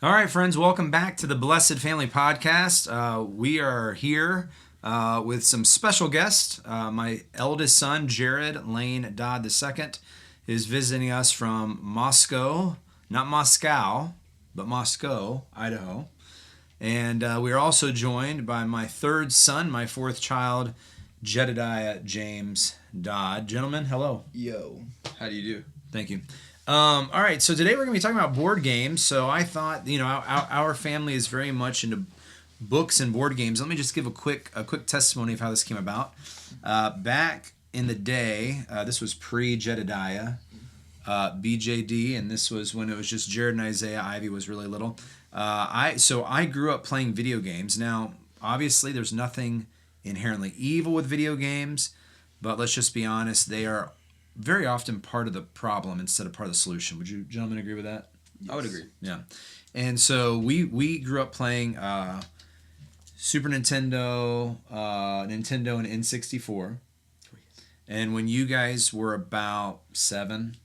All right, friends, welcome back to the Blessed Family Podcast. We are here with some special guests. My eldest son, Jared Lane Dodd II, is visiting us from Moscow, not Moscow, but Moscow, Idaho. And we are also joined by my third son, my fourth child, Jedidiah James Dodd. Gentlemen, hello. Yo. How do you do? Thank you. All right, so today we're going to be talking about board games. So I thought, our family is very much into books and board games. Let me just give a quick testimony of how this came about. Back in the day, this was pre-Jedidiah, BJD, and this was when it was just Jared and Isaiah. Ivy was really little. I grew up playing video games. Now, obviously, there's nothing inherently evil with video games, but let's just be honest, they are very often part of the problem instead of part of the solution. Would you gentlemen agree with that? Yes. I would agree. Yeah. And so we grew up playing Super Nintendo, Nintendo, and N64. And when you guys were about 7,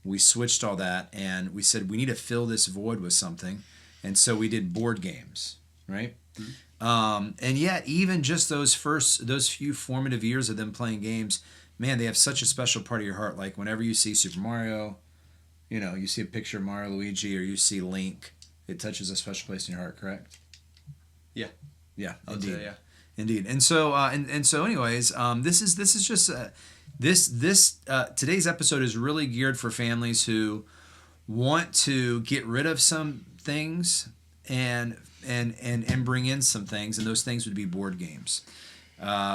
we switched all that and we said we need to fill this void with something. And so we did board games, right? Mm-hmm. And yet, even just those few formative years of them playing games, man, they have such a special part of your heart. Like whenever you see Super Mario, you see a picture of Mario, Luigi, or you see Link, it touches a special place in your heart, correct? Yeah. Yeah, indeed. Say, yeah. Indeed. And so, anyways, this is just today's episode is really geared for families who want to get rid of some things and bring in some things, and those things would be board games.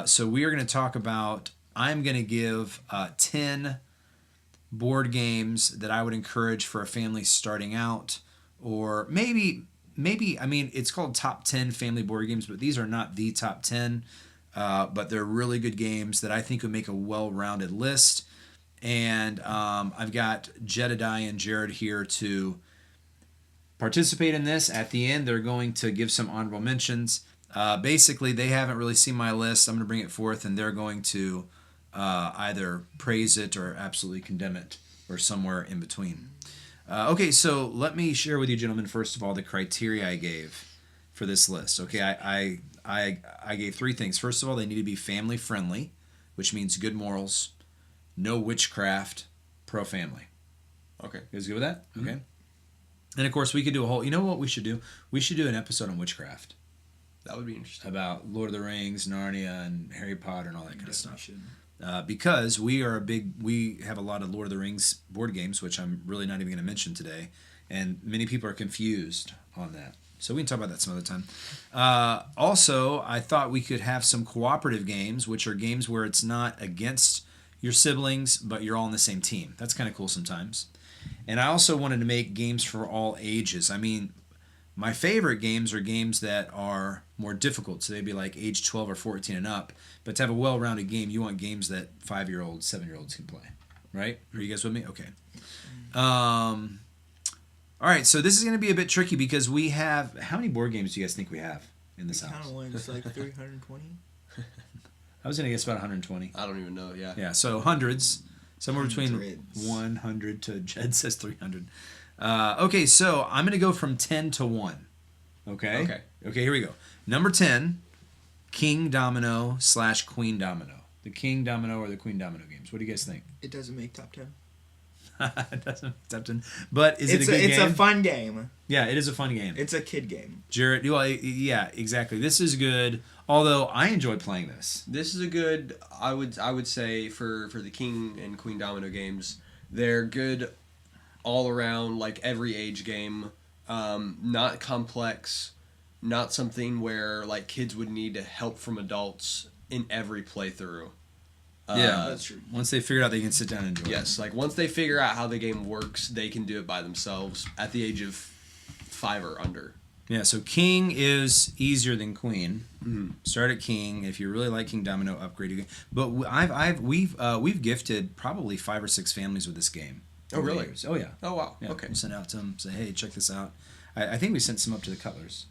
So we are going to talk about. I'm going to give 10 board games that I would encourage for a family starting out, or maybe it's called top 10 family board games, but these are not the top 10, but they're really good games that I think would make a well-rounded list. And I've got Jedidiah and Jared here to participate in this. At the end, they're going to give some honorable mentions. Basically, they haven't really seen my list. I'm going to bring it forth, and they're going to either praise it or absolutely condemn it, or somewhere in between. Okay, so let me share with you, gentlemen, first of all, the criteria I gave for this list. Okay, I gave 3 things. First of all, they need to be family friendly, which means good morals, no witchcraft, pro-family. Okay, you guys good with that? Mm-hmm. Okay. And of course, we could do a whole. You know what we should do? We should do an episode on witchcraft. That would be interesting. About Lord of the Rings, Narnia, and Harry Potter, and all that kind of stuff. Because we have a lot of Lord of the Rings board games, which I'm really not even going to mention today, and many people are confused on that. So we can talk about that some other time. Also, I thought we could have some cooperative games, which are games where it's not against your siblings, but you're all on the same team. That's kind of cool sometimes. And I also wanted to make games for all ages. I mean, my favorite games are games that are more difficult, so they'd be like age 12 or 14 and up. But to have a well-rounded game, you want games that 5-year-olds, 7-year-olds can play, right? Are you guys with me? Okay. All right, so this is going to be a bit tricky because we have... How many board games do you guys think we have in this house? I kind of it's like 320. I was going to guess about 120. I don't even know, yeah. Yeah, so hundreds. Somewhere between 100 to... Jed says 300. Okay, so I'm going to go from 10 to 1. Okay, here we go. Number 10, King Domino / Queen Domino. The King Domino or the Queen Domino games. What do you guys think? It doesn't make top 10. It doesn't make top 10. But is it a good game? It's a fun game. Yeah, it is a fun game. It's a kid game. Jared, well, yeah, exactly. This is good. Although I enjoy playing this. This is a good. I would say for the King and Queen Domino games, they're good all around, like every age game. Not complex, not something where like kids would need help from adults in every playthrough. Yeah, that's true. Once they figure it out, they can sit down and enjoy it. Yes, like once they figure out how the game works, they can do it by themselves at the age of 5 or under. Yeah, so King is easier than Queen. Mm-hmm. Start at King. If you really like King Domino, upgrade again. But we've gifted probably 5 or 6 families with this game. Oh, really? Oh, yeah. Oh, wow. Yeah, okay. We sent out to them, say, hey, check this out. I think we sent some up to the Cutlers.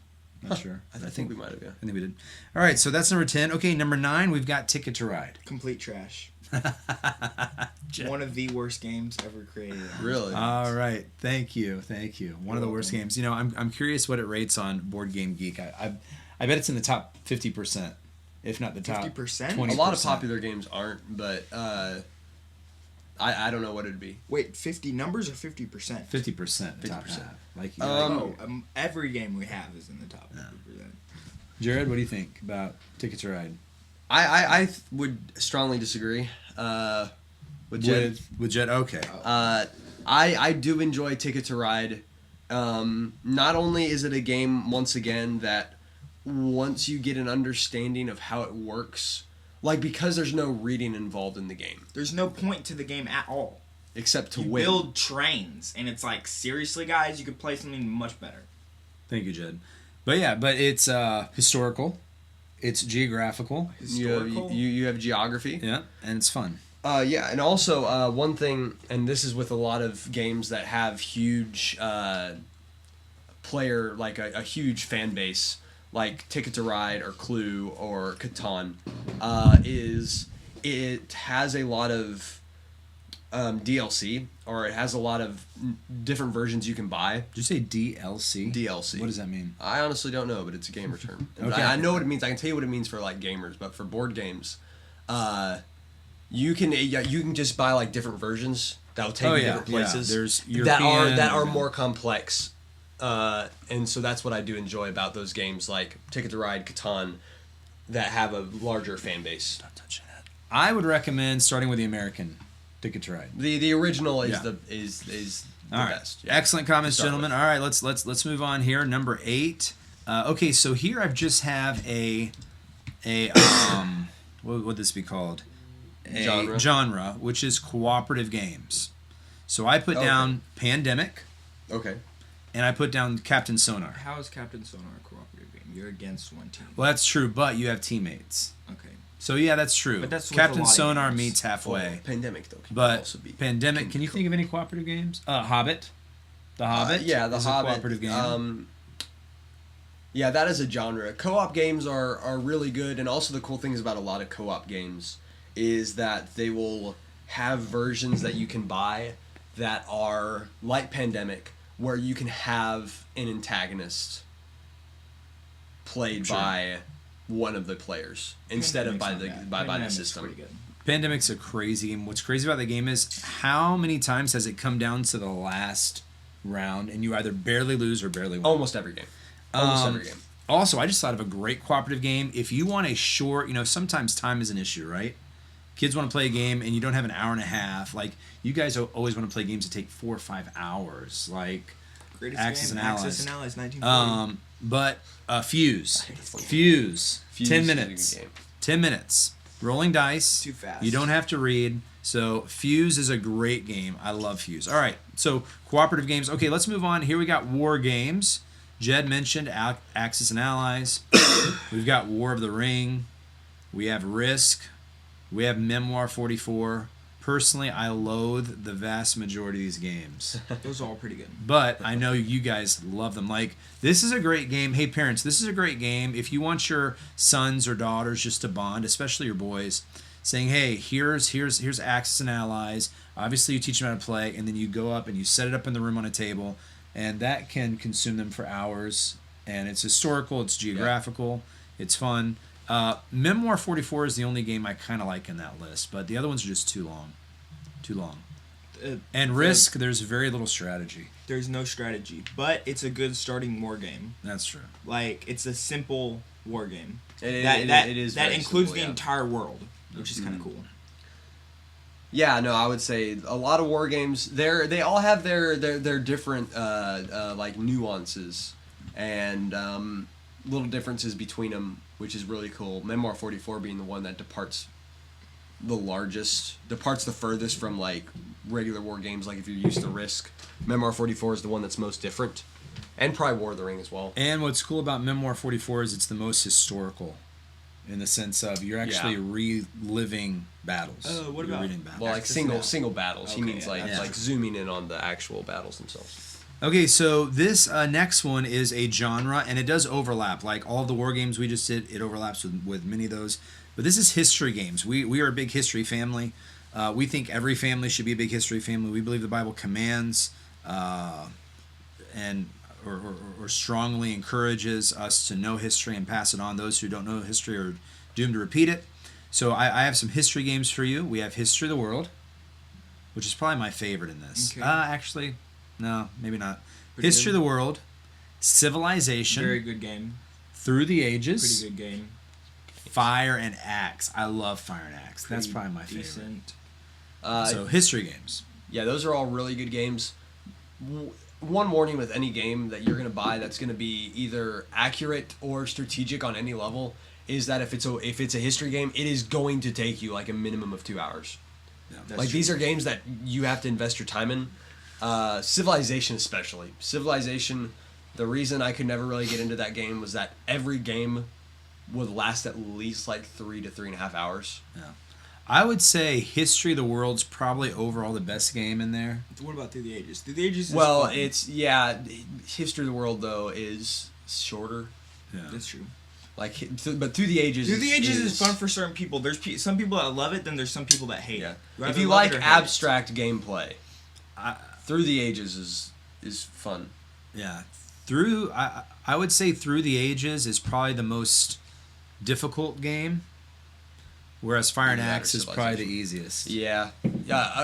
Not sure. I think we might have, yeah. I think we did. All right, so that's number 10. Okay, number 9, we've got Ticket to Ride. Complete trash. One of the worst games ever created. Really? All right, thank you. One of the worst games. You know, I'm curious what it rates on Board Game Geek. I bet it's in the top 50%, if not the top 50%? 20%. A lot of popular games aren't, but I don't know what it'd be. Wait, 50 numbers or 50%? 50%. The top 50%. half. Like, Every game we have is in the top 50%. Jared, what do you think about Ticket to Ride? I would strongly disagree with Jed. With Jed, okay. I do enjoy Ticket to Ride. Not only is it a game, once again, that once you get an understanding of how it works, like, because there's no reading involved in the game. There's no point to the game at all. Except to you win. build trains, and it's like, seriously, guys, you could play something much better. Thank you, Jed. But yeah, it's historical. It's geographical. Historical. You have geography. Yeah, and it's fun. Yeah, and also one thing, and this is with a lot of games that have huge player, like a huge fan base, like Ticket to Ride or Clue or Catan, is it has a lot of DLC, or it has a lot of different versions you can buy. Did you say DLC? DLC. What does that mean? I honestly don't know, but it's a gamer term. Okay. I know what it means. I can tell you what it means for like gamers, but for board games, you can just buy like different versions that will take you different places. There's that European, are more complex, and so that's what I do enjoy about those games like Ticket to Ride, Catan, that have a larger fan base. Stop touching that. I would recommend starting with the American Ticket to Ride. The original is Yeah. is the All right. best. Yeah. Excellent comments, Start gentlemen. with. All right, let's move on here. Number 8. Okay, so here I just have a what would this be called? A genre, which is cooperative games. So I put down Pandemic, Okay. and I put down Captain Sonar. How is Captain Sonar a cooperative game? You're against one team. Well, that's true, but you have teammates. Okay. So yeah, that's true. But that's with Captain a lot of Sonar games. meets halfway. Well, Pandemic though. Can But also be Pandemic, can you think of any cooperative games? Hobbit. The Hobbit. Yeah, the is Hobbit. a cooperative game. Yeah, that is a genre. Co-op games are really good, and also the cool things about a lot of co-op games is that they will have versions that you can buy that are like Pandemic, where you can have an antagonist played by one of the players instead of by the system. Pandemic's a crazy game. What's crazy about the game is how many times has it come down to the last round and you either barely lose or barely win. Almost every game. Almost every game. Also, I just thought of a great cooperative game. If you want a short, sometimes time is an issue, right? Kids want to play a game and you don't have an hour and a half. Like, you guys always want to play games that take 4 or 5 hours. Like, Greatest Axis game, and Allies. Axis and Allies, 1940. But Fuse. 10 minutes. 10 minutes. Rolling dice. Too fast. You don't have to read. So Fuse is a great game. I love Fuse. All right. So cooperative games. Okay, let's move on. Here we got war games. Jed mentioned Axis and Allies. We've got War of the Ring. We have Risk. We have Memoir 44. Personally, I loathe the vast majority of these games. Those are all pretty good. But I know you guys love them. Like, this is a great game. Hey, parents, this is a great game. If you want your sons or daughters just to bond, especially your boys, saying, hey, here's Axis and Allies. Obviously, you teach them how to play, and then you go up and you set it up in the room on a table, and that can consume them for hours. And it's historical. It's geographical. It's fun. Memoir 44 is the only game I kind of like in that list, but the other ones are just too long. And Risk, there's very little strategy. There's no strategy, but it's a good starting war game. That's true. Like, it's a simple war game. It is that very includes simple, the entire world, which is kind of cool. Yeah, no, I would say a lot of war games. They all have their different like nuances and little differences between them, which is really cool. Memoir 44 being the one that departs the furthest from like regular war games. Like if you're used to Risk, Memoir 44 is the one that's most different, and probably War of the Ring as well. And what's cool about Memoir 44 is it's the most historical, in the sense of you're actually reliving battles. What You're about reading battles. Well, like single battles. Okay, he means yeah, like zooming in on the actual battles themselves. Okay, so this next one is a genre, and it does overlap. Like all the war games we just did, it overlaps with many of those. But this is history games. We are a big history family. We think every family should be a big history family. We believe the Bible commands and or strongly encourages us to know history and pass it on. Those who don't know history are doomed to repeat it. So I have some history games for you. We have History of the World, which is probably my favorite in this. Okay. Actually, no, maybe not. Pretty History good. of the World, Civilization, Very good game. Through the Ages, Pretty good game. Fire and Axe. I love Fire and Axe. That's Pretty probably my favorite. decent. So history games. Yeah, those are all really good games. One warning with any game that you're going to buy that's going to be either accurate or strategic on any level is that if it's a history game, it is going to take you like a minimum of 2 hours. Yeah. That's These are games that you have to invest your time in. Civilization especially. Civilization, the reason I could never really get into that game was that every game would last at least like 3 to 3.5 hours. Yeah. I would say History of the World's probably overall the best game in there. What about Through the Ages? Through the Ages is Well, fun. History of the World though is shorter. Yeah. That's true. But Through the Ages. Through the Ages is fun for certain people. There's some people that love it, then there's some people that hate Yeah. it. If Rather you love like it or hate it. abstract gameplay, Through the Ages is fun. Yeah. I would say Through the Ages is probably the most difficult game, whereas Fire and Either that or Axe is probably the Civilization. easiest. Yeah,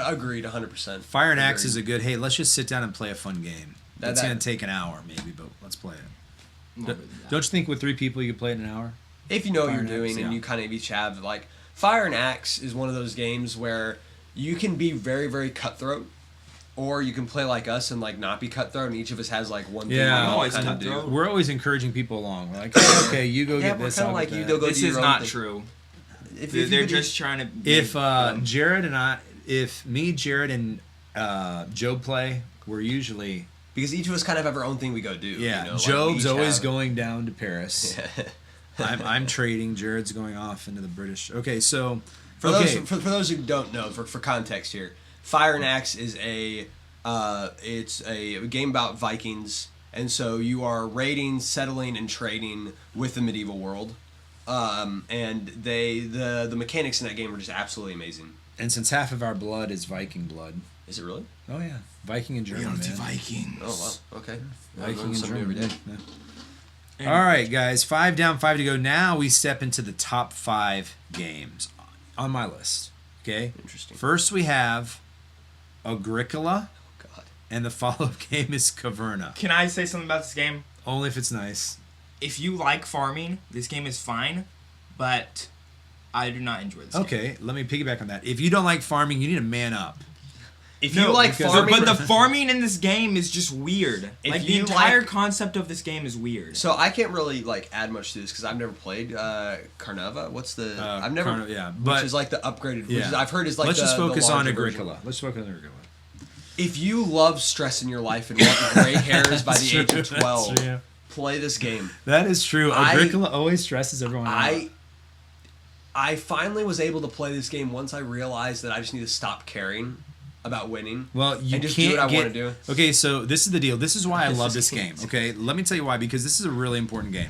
agreed, 100%. Fire and Axe Agreed. is a good, hey, let's just sit down and play a fun game. That- It's that- going to take an hour maybe, but let's play it. Not Don't really that. you think with 3 people you could play it in an hour? If you know what Fire you're and doing Axe, and yeah. you kind of each have like Fire and Axe is one of those games where you can be very very cutthroat, or you can play like us and like not be cutthroat, and each of us has like one thing Yeah. we all Always kind of cutthroat. do. We're always encouraging people along. We're like, hey, okay, you go Yeah, get we're this. kinda I'll like get you, that. they'll go This do is your own not thing. true. If They're you just trying to. If Jared and I, if me, Jared, and Joe play, we're usually because each of us kind of have our own thing we go do. yeah. you know, like, Job's we each always have- going down to Paris. I'm trading. Jared's going off into the British. Okay, so For those who don't know, for context here, Fire and Axe is it's a game about Vikings, and so you are raiding, settling, and trading with the medieval world. And the mechanics in that game are just absolutely amazing. and since half of our blood is Viking blood, Is it really? oh yeah, Viking and German, man. Vikings. Oh wow. Okay. I Viking learn and something German. every day. Yeah. All right, guys, 5 down, 5 to go. Now we step into the top 5 games on my list. Okay. Interesting. First, we have Agricola, God. and the follow-up game is Caverna. Can I say something about this game? Only if it's nice. If you like farming, this game is fine, but I do not enjoy this game. Okay, let me piggyback on that. If you don't like farming, you need to man up. If No, you like because- farming, But the farming in this game is just weird. If Like the you entire like- concept of this game is weird. so I can't really like add much to this because I've never played Carnava. What's the? I've never. yeah, which but is like the upgraded. Which yeah. is, I've heard is like. let's just the focus on larger version. Agricola. Let's focus on Agricola. If you love stress in your life and want gray hairs by the That's age true, of that's 12, true. play this game. That is true. I- Agricola always stresses everyone out. I finally was able to play this game once I realized that I just need to stop caring about winning. Well, you and just can't do what I get. want to do. Okay, so this is the deal. This is why I This love is this game. crazy. Okay, let me tell you why. Because this is a really important game.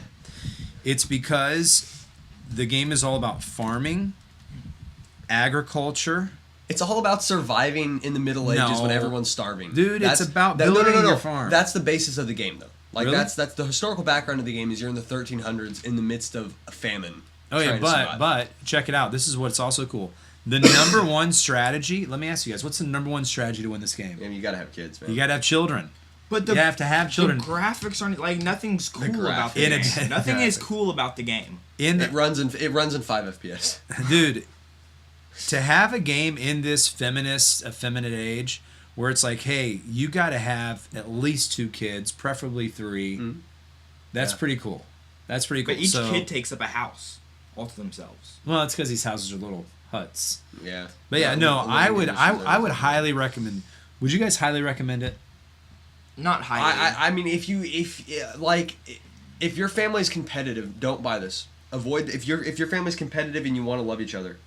It's because the game is all about farming, agriculture. It's all about surviving in the Middle Ages when No. everyone's starving. Dude, it's about no, building your farm. That's the basis of the game, though. Like Really? that's the historical background of the game is you're in the 1300s in the midst of a famine. Oh yeah, trying to survive. but check it out. This is what's also cool. The number one strategy. Let me ask you guys. What's the number one strategy to win this game? I mean, you gotta have kids, man. You gotta have children. But You have to have children. The graphics aren't like nothing's cool about the graphics. game. In a- Nothing is graphics. cool about the game. In it the, runs in 5 FPS. dude, to have a game in this effeminate age where it's like, hey, you got to have at least 2 kids, preferably 3. Mhm. That's Yeah. pretty cool. That's pretty cool. But each So- kid takes up a house all to themselves. well, it's because these houses are little huts. Yeah. But yeah, no, living I would conditions I are- would highly recommend. Would you guys highly recommend it? Not highly. I mean, if your family's competitive, don't buy this. Avoid if your family's competitive and you want to love each other.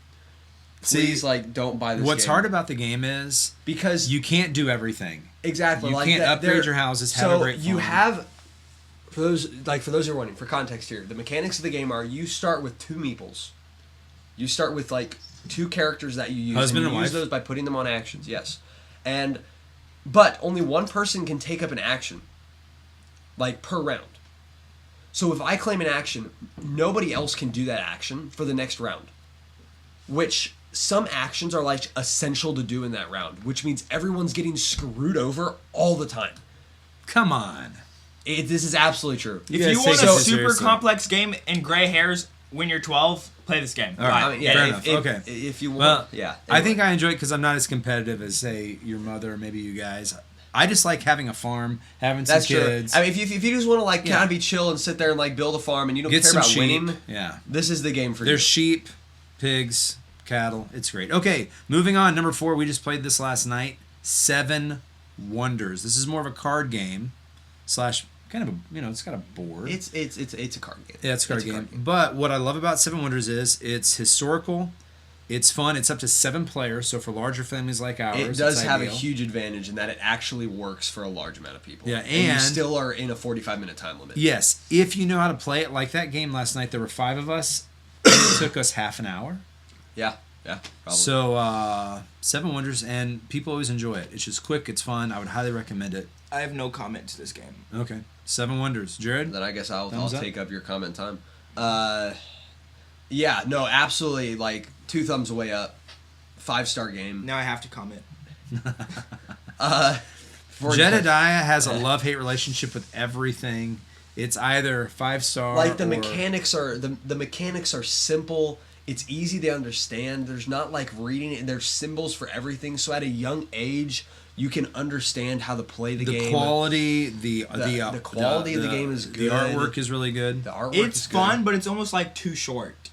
please See, like don't buy this. What's game. hard about the game is because you can't do everything. exactly You like can't upgrade your houses. Have a great you farm. have for those who are wondering for context here. The mechanics of the game are you start with 2 meeples. You start with like 2 characters that you use. Husband and you and use wife? those by putting them on actions. Yes, but only one person can take up an action, like per round. So if I claim an action, nobody else can do that action for the next round. Which some actions are like essential to do in that round, which means everyone's getting screwed over all the time. Come on. This is absolutely true. If guys you take want it a seriously. super complex game and gray hairs when you're 12, play this game. All right. I mean, yeah, Fair if, enough. if, Okay. If you want, Well, yeah. I think I enjoy it because I'm not as competitive as, say, your mother or maybe you guys. I just like having a farm, having some that's kids. true. I mean, if you just want to like Yeah. kind of be chill and sit there and like build a farm and you don't Get care some about sheep. winning, Yeah. this is the game for There's you. sheep, pigs, cattle. It's great. Okay, moving on. Number 4, we just played this last night. 7 Wonders. This is more of a card game / kind of a, it's got a board. It's a card game. Yeah, it's a card game. But what I love about 7 Wonders is it's historical, it's fun, it's up to 7 players, so for larger families like ours, It does it's have a ideal. huge advantage in that it actually works for a large amount of people. Yeah, and you and- still are in a 45-minute time limit. Yes, if you know how to play it, like that game last night, there were 5 of us, and it took us half an hour. Yeah, probably. So, 7 Wonders, and people always enjoy it. It's just quick, it's fun, I would highly recommend it. I have no comment to this game. Okay, 7 Wonders. Jared? Then I guess I'll Thumbs up? take up your comment time. Yeah, no, absolutely. Like 2 thumbs away up. 5-star game. Now I have to comment. Jedidiah has a love-hate relationship with everything. It's either 5-star Like the or... mechanics are the mechanics are simple. It's easy to understand. There's not like reading it. There's symbols for everything. So at a young age, you can understand how to play the game. Quality, The quality of the game is good. The artwork is really good. The artwork It's is good. fun, but it's almost like too short.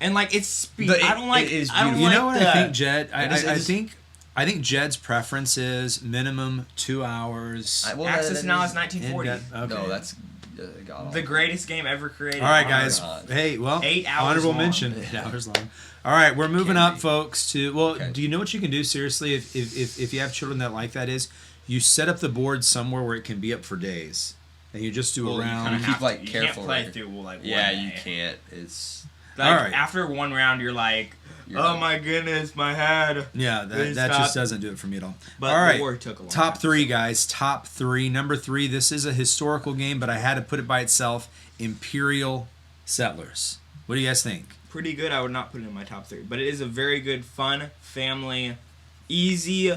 And like it's speed. But I don't like. it is I don't beautiful. You know like what I the- think, Jed? I think Jed's preference is minimum 2 hours. Access now is 1940. Okay. No, that's God. The greatest game ever created. All right, Oh, guys. God. Hey, well, 8 hours honorable long. mention. 8 hours long. All right, we're moving Can up, be. folks. To Okay. do you know what you can do seriously if you have children that like that is you set up the board somewhere where it can be up for days, and you just do Well, a you round. kinda keep, have like, to. You careful can't play right? through like Yeah, one you day. can't. It's Like, All right. After one round, you're like, You're oh done. my goodness, my head. Yeah, Please that stop. just doesn't do it for me at all. But all right, the war took a long top time. 3, guys. Top 3. Number 3. This is a historical game, but I had to put it by itself. Imperial Settlers. What do you guys think? Pretty good. I would not put it in my top 3, but it is a very good, fun, family, easy,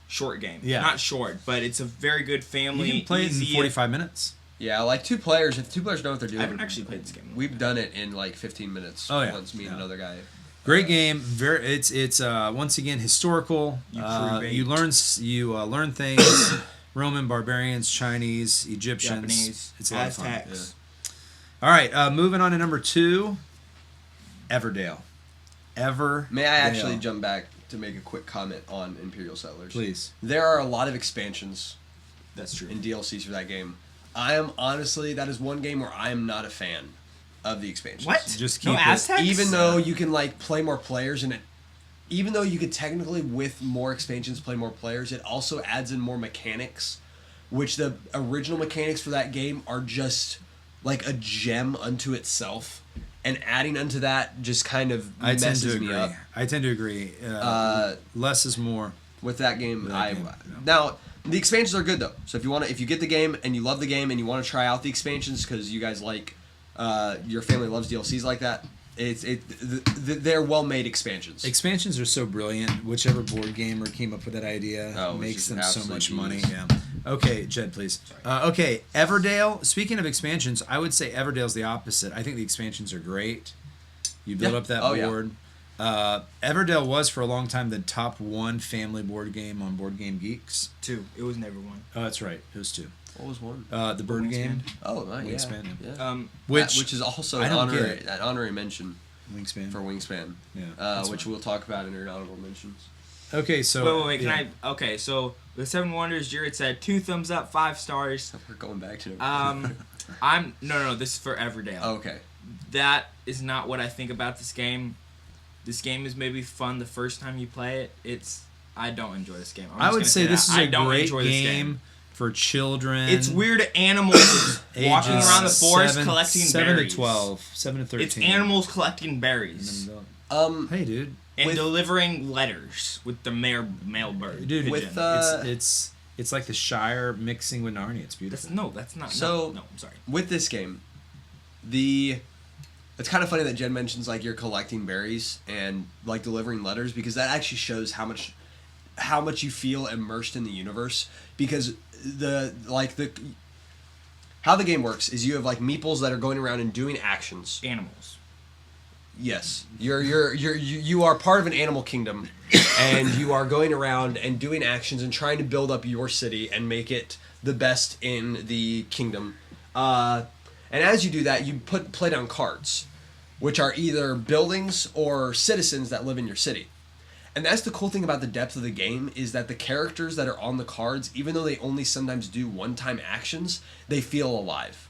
short game. Yeah. Not short, but it's a very good family. You can play easy. it in 45 minutes. yeah, like 2 players. If 2 players know what they're doing, I haven't actually played this game. We've done it in like 15 minutes. Oh, yeah. Once me and Yeah. another guy. Great game. Very. It's once again historical. You create. You learn things. Roman, barbarians, Chinese, Egyptians. Japanese, It's a lot of fun. Aztecs. All right, moving on to number 2. Everdale. May I actually jump back to make a quick comment on Imperial Settlers? Please. There are a lot of expansions That's true. and DLCs for that game. I am honestly, that is one game where I am not a fan of the expansions. What? Just No keep it- Aztecs? Even though you can like play more players and it, even though you could technically with more expansions play more players, it also adds in more mechanics, which the original mechanics for that game are just like a gem unto itself, and adding unto that just kind of I tend to messes me agree. up. I tend to agree. Less is more. With that game. With that game, yeah. Now the expansions are good though. So if you get the game and you love the game and you want to try out the expansions because you guys like your family loves DLCs like that, they're well made expansions. Expansions are so brilliant. Whichever board gamer came up with that idea Oh, it's makes just them so absolute much money. genius. Yeah. Okay, Jed, please. Okay, Everdale. Speaking of expansions, I would say Everdale's the opposite. I think the expansions are great. You build Yeah. up that Oh, yeah. board. Everdale was for a long time the top 1 family board game on Board Game Geeks. 2. It was never 1. Oh, that's right. It was 2. What was one? The bird Wingspan. game. Oh, right, yeah. Wingspan. Yeah. Which is also I an don't get honorary, it. an honorary mention Wingspan. for Wingspan, Yeah. that's which fine. we'll talk about in our honorable mentions. Okay, so Wait. yeah. Can I? Okay, so the 7 Wonders, Jared said 2 thumbs up, 5 stars. We're going back to I'm no. This is for Everdale. okay. That is not what I think about this game. This game is maybe fun the first time you play it. I don't enjoy this game. I would say this is a great game for children. It's weird animals walking around the forest 7 collecting 7 berries. to 12, 7 to 13. It's animals collecting berries. Hey, dude. And delivering letters with the male bird. Dude, with it's like the Shire mixing with Narnia. It's beautiful. That's not. So, no, I'm sorry. With this game, it's kind of funny that Jen mentions like you're collecting berries and like delivering letters, because that actually shows how much you feel immersed in the universe. Because how the game works is you have like meeples that are going around and doing actions. Animals. Yes, you are part of an animal kingdom, and you are going around and doing actions and trying to build up your city and make it the best in the kingdom. And as you do that, you play down cards, which are either buildings or citizens that live in your city. And that's the cool thing about the depth of the game, is that the characters that are on the cards, even though they only sometimes do one-time actions, they feel alive.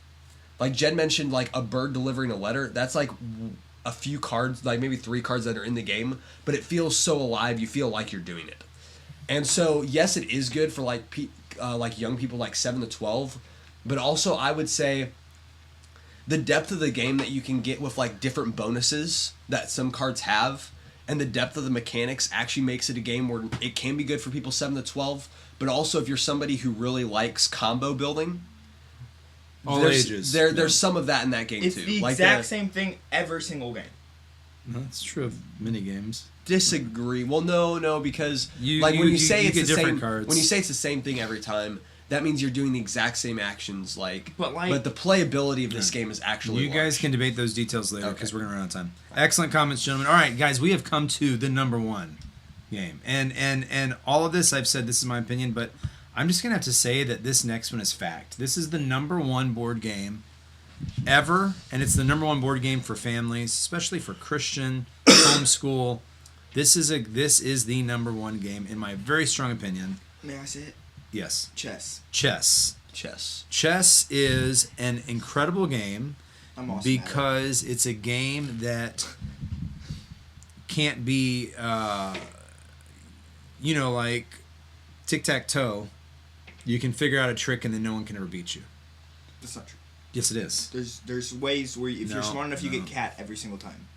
Like Jen mentioned, like a bird delivering a letter. That's like a few cards, like maybe 3 cards that are in the game, but it feels so alive. You feel like you're doing it. And so, yes, it is good for like young people, like 7 to 12. But also, I would say the depth of the game that you can get with like different bonuses that some cards have, and the depth of the mechanics actually makes it a game where it can be good for people 7 to 12. But also, if you're somebody who really likes combo building, all ages. There's some of that in that game it's too. It's the exact same thing every single game. No, that's true of mini games. Disagree. Well, no, because when you say it's the same thing every time, that means you're doing the exact same actions. But the playability of this game is actually. You guys can debate those details later, because we're gonna run out of time. Excellent comments, gentlemen. All right, guys, we have come to the number 1 game, and all of this I've said. This is my opinion, but I'm just going to have to say that this next one is fact. This is the number 1 board game ever, and it's the number 1 board game for families, especially for Christian, homeschool. This is the number 1 game, in my very strong opinion. May I say it? Yes. Chess. Chess is an incredible game because it's a game that can't be, like tic-tac-toe. You can figure out a trick and then no one can ever beat you. That's not true. Yes, it is. There's ways where if you're smart enough, you get cat every single time.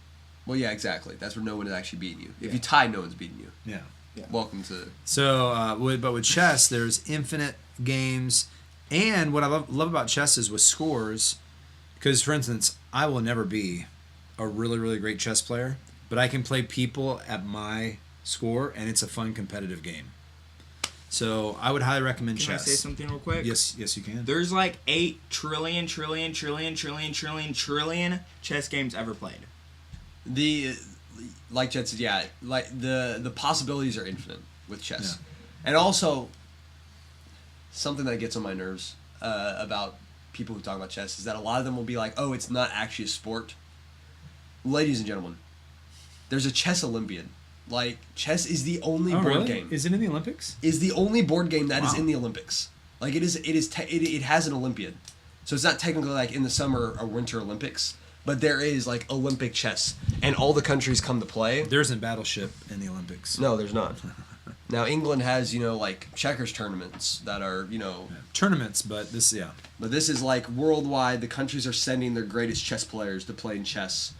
Well, yeah, exactly. That's where no one is actually beating you. If you tie, no one's beating you. Yeah. Welcome to. So, but with chess, there's infinite games, and what I love about chess is with scores, because for instance, I will never be a really, really great chess player, but I can play people at my score, and it's a fun competitive game. So I would highly recommend chess. Can I say something real quick? Yes, you can. There's like 8 trillion chess games ever played. Like Jen said, yeah, like the possibilities are infinite with chess, and also something that gets on my nerves about people who talk about chess is that a lot of them will be like, "Oh, it's not actually a sport." Ladies and gentlemen, there's a chess Olympiad. Like, chess is the only board game. Is it in the Olympics? Is the only board game that is in the Olympics. Like, it has an Olympiad. So it's not technically like in the Summer or Winter Olympics, but there is like Olympic chess, and all the countries come to play. There isn't Battleship in the Olympics. No, there's not. Now, England has, like checkers tournaments that are, tournaments, but this is like worldwide. The countries are sending their greatest chess players to play in chess.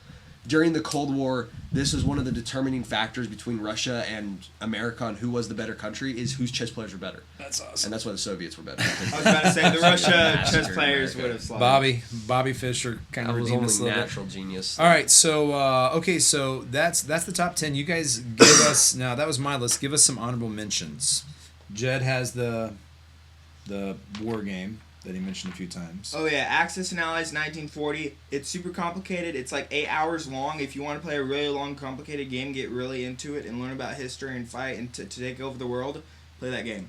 During the Cold War, this was one of the determining factors between Russia and America on who was the better country, is whose chess players were better. That's awesome. And that's why the Soviets were better. I was about to say, the Russia chess players would have slaughtered. Bobby Fischer kind of redeemed us a little natural genius. All right, so so that's the top 10. You guys give us, now that was my list, give us some honorable mentions. Jed has the war game that he mentioned a few times. Oh yeah, Axis and Allies 1940. It's super complicated. It's like 8 hours long. If you want to play a really long, complicated game, get really into it and learn about history and fight and to take over the world, play that game.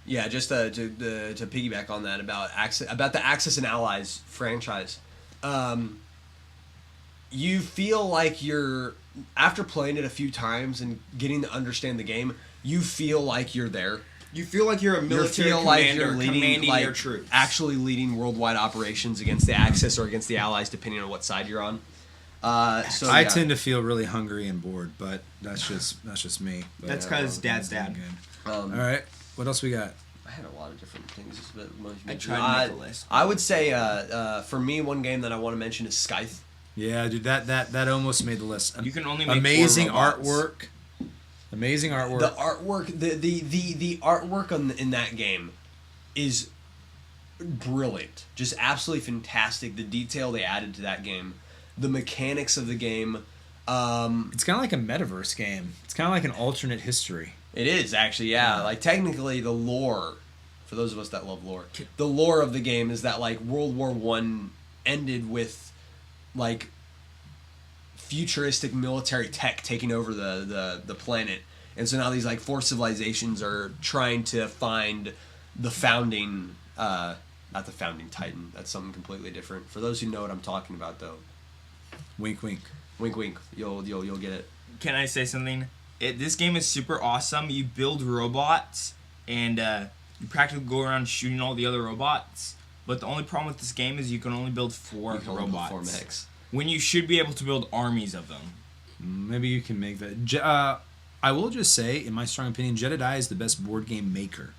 Yeah, just to piggyback on that about the Axis and Allies franchise. You feel like you're, after playing it a few times and getting to understand the game, you feel like you're there. You feel like you're a military commander commanding your troops. Actually leading worldwide operations against the Axis or against the Allies, depending on what side you're on. So I yeah. tend to feel really hungry and bored, but that's just me. But That's because Dad's dad. All right, what else we got? I had a lot of different things. But I tried to make a list. I would say, for me, one game that I want to mention is Scythe. Yeah, dude, that almost made the list. You can only make amazing 4 robots. artwork. Amazing artwork. The artwork, the artwork in that game is brilliant. Just absolutely fantastic. The detail they added to that game, the mechanics of the game. It's kind of like a metaverse game. It's kind of like an alternate history. It is actually, yeah. Like technically, the lore, for those of us that love lore, the lore of the game is that like World War I ended with like futuristic military tech taking over the planet, and so now these like 4 civilizations are trying to find the founding, not the founding Titan. That's something completely different. For those who know what I'm talking about, though, Wink, wink. wink, wink. You'll get it. Can I say something? This game is super awesome. You build robots, and you practically go around shooting all the other robots. But the only problem with this game is you can only build 4 You can only build robots. 4 mechs. When you should be able to build armies of them. Maybe you can make that. I will just say, in my strong opinion, Jedidiah is the best board game maker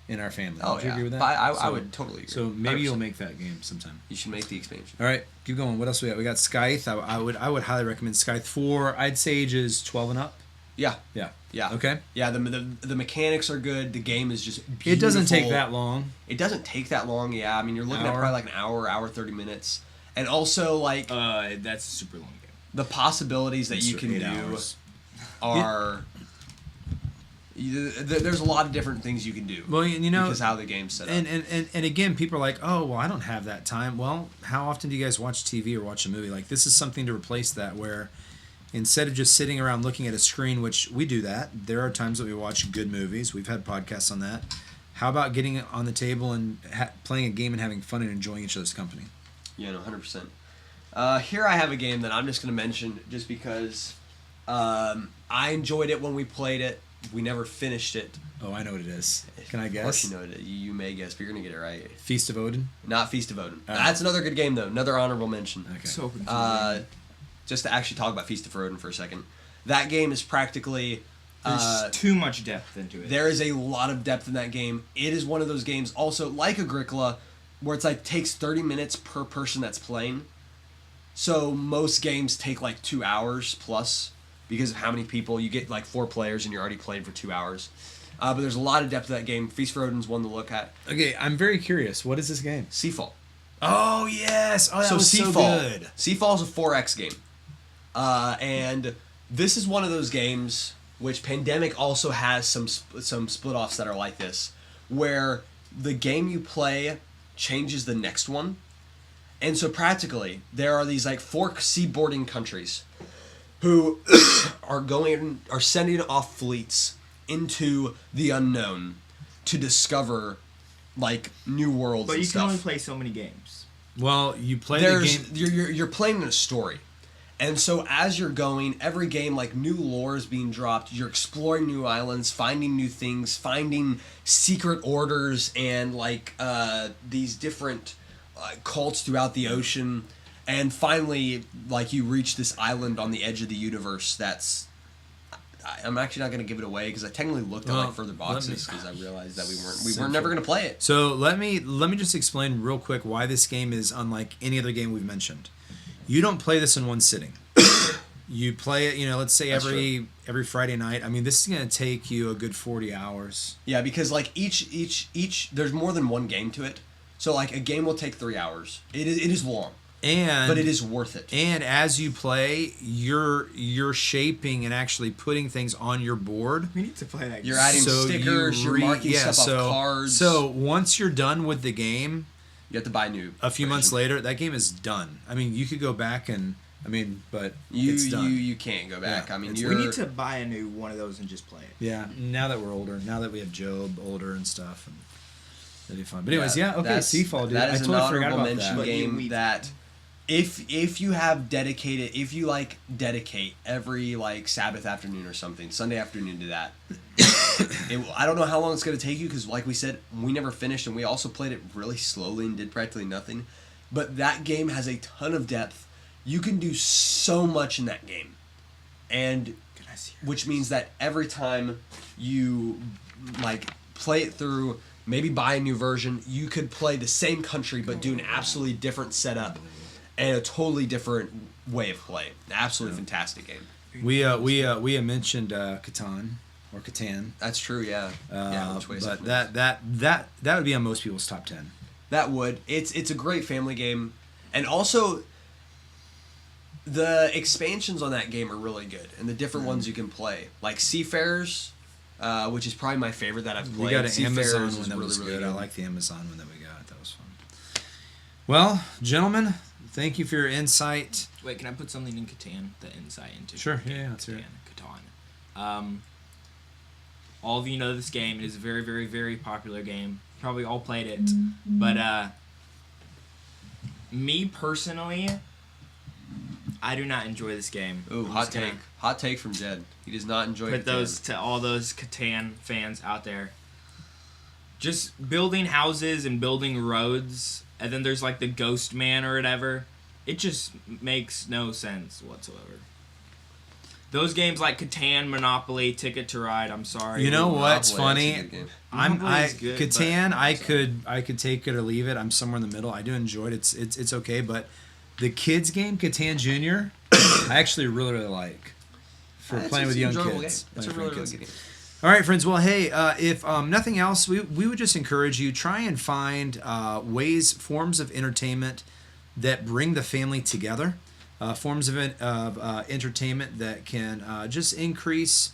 in our family. Oh, Would you yeah. agree with that? I would totally agree. So maybe you'll 100%. make that game sometime. You should make the expansion. All right, keep going. What else we got? We got Scythe. I would highly recommend Scythe for, I'd say, ages 12 and up. Yeah. Yeah. Yeah. Okay. Yeah, the mechanics are good. The game is just beautiful. It doesn't take that long. It doesn't take that long, yeah. I mean, you're looking at Hour? probably like an hour 30 minutes. And also, like, That's a super long game. the possibilities that you can 8 do hours. are... There's a lot of different things you can do. Well, you know, because how the game's set up. and again, people are like, oh, well, I don't have that time. Well, how often do you guys watch TV or watch a movie? Like, this is something to replace that, where instead of just sitting around looking at a screen, which we do that, there are times that we watch good movies. We've had podcasts on that. How about getting on the table and playing a game and having fun and enjoying each other's company? Yeah, no, 100%. Here I have a game that I'm just going to mention just because I enjoyed it when we played it. We never finished it. Oh, I know what it is. Can I guess? Of course you know it. You may guess, but you're going to get it right. Feast of Odin? Not Feast of Odin. That's another good game, though. Another honorable mention. Okay. So confusing. Just to actually talk about Feast of Odin for a second. That game is practically... There's too much depth into it. There is a lot of depth in that game. It is one of those games, also like Agricola, where it's like takes 30 minutes per person that's playing. So most games take like 2 hours plus because of how many people. You get like 4 players and you're already playing for 2 hours. But there's a lot of depth to that game. Feast for Odin's one to look at. Okay, I'm very curious. What is this game? Seafall. Oh, yes! Oh, that was so good. Seafall is a 4X game. And this is one of those games which Pandemic also has some split-offs that are like this, where the game you play changes the next one. And so practically, there are these like 4 seaboarding countries who are sending off fleets into the unknown to discover like new worlds but and you stuff. can only play so many games. Well, you play the game... You're playing in a story. And so as you're going, every game, like, new lore is being dropped. You're exploring new islands, finding new things, finding secret orders and, like, these different cults throughout the ocean. And finally, like, you reach this island on the edge of the universe that's... I'm actually not going to give it away because I technically looked at like further boxes because I realized that we weren't never going to play it. So let me just explain real quick why this game is unlike any other game we've mentioned. You don't play this in one sitting. You play it, let's say every Friday night. I mean, this is going to take you a good 40 hours. Yeah, because like each there's more than one game to it. So like a game will take 3 hours. It is long. But it is worth it. And as you play, you're shaping and actually putting things on your board. We need to play that game. You're adding stickers, you're marking stuff off cards. So once you're done with the game, you have to buy new. A few months later, that game is done. I mean, you could go back but it's done. You can't go back. Yeah, I mean, we need to buy a new one of those and just play it. Yeah, now that we're older, now that we have Job older and stuff, and that'd be fun. But anyways, okay, Seafall, dude. That is I totally forgot about mention that. game that if you have dedicated, if you like dedicate every like Sabbath afternoon or something, Sunday afternoon to that. I don't know how long it's going to take you because, like we said, we never finished and we also played it really slowly and did practically nothing. But that game has a ton of depth you can do so much in that game, and which means that every time you like play it through, maybe buy a new version, you could play the same country but do an absolutely different setup and a totally different way of play. Absolutely fantastic game. We mentioned Catan or Catan. That's true, yeah. But that would be on most people's top 10. That would. It's a great family game, and also the expansions on that game are really good, and the different ones you can play, like Seafarers, which is probably my favorite that I've played. We got an Seafarers Amazon one that was really good. good. I like the Amazon one that we got. That was fun. Well, gentlemen, thank you for your insight. Wait, can I put something in Catan? The insight into Sure. Yeah, that's it. Catan. All of you know this game. It is a very, very, very popular game. Probably all played it, but me personally, I do not enjoy this game. Ooh, hot take. Hot take from Jed. He does not enjoy Put Catan. those to all those Catan fans out there. Just building houses and building roads, and then there's like the ghost man or whatever. It just makes no sense whatsoever. Those games like Catan, Monopoly, Ticket to Ride. I'm sorry. You know what's Monopoly, funny? that's a good game. Monopoly's good, Catan. but I could take it or leave it. I'm somewhere in the middle. I do enjoy it. It's okay. But the kids game, Catan Junior, I actually really like for playing with young kids. It's a really good game. All right, friends. Well, hey, if nothing else, we would just encourage you, try and find forms of entertainment that bring the family together, forms of entertainment that can just increase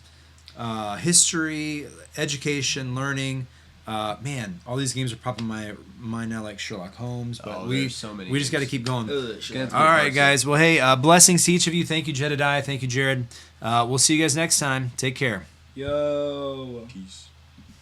history, education, learning. Man, all these games are popping in my mind now, like Sherlock Holmes. But there's so many we just got to games. keep going. Ugh, All right, guys. Well, hey, blessings to each of you. Thank you, Jedidiah. Thank you, Jared. We'll see you guys next time. Take care. Yo. Peace.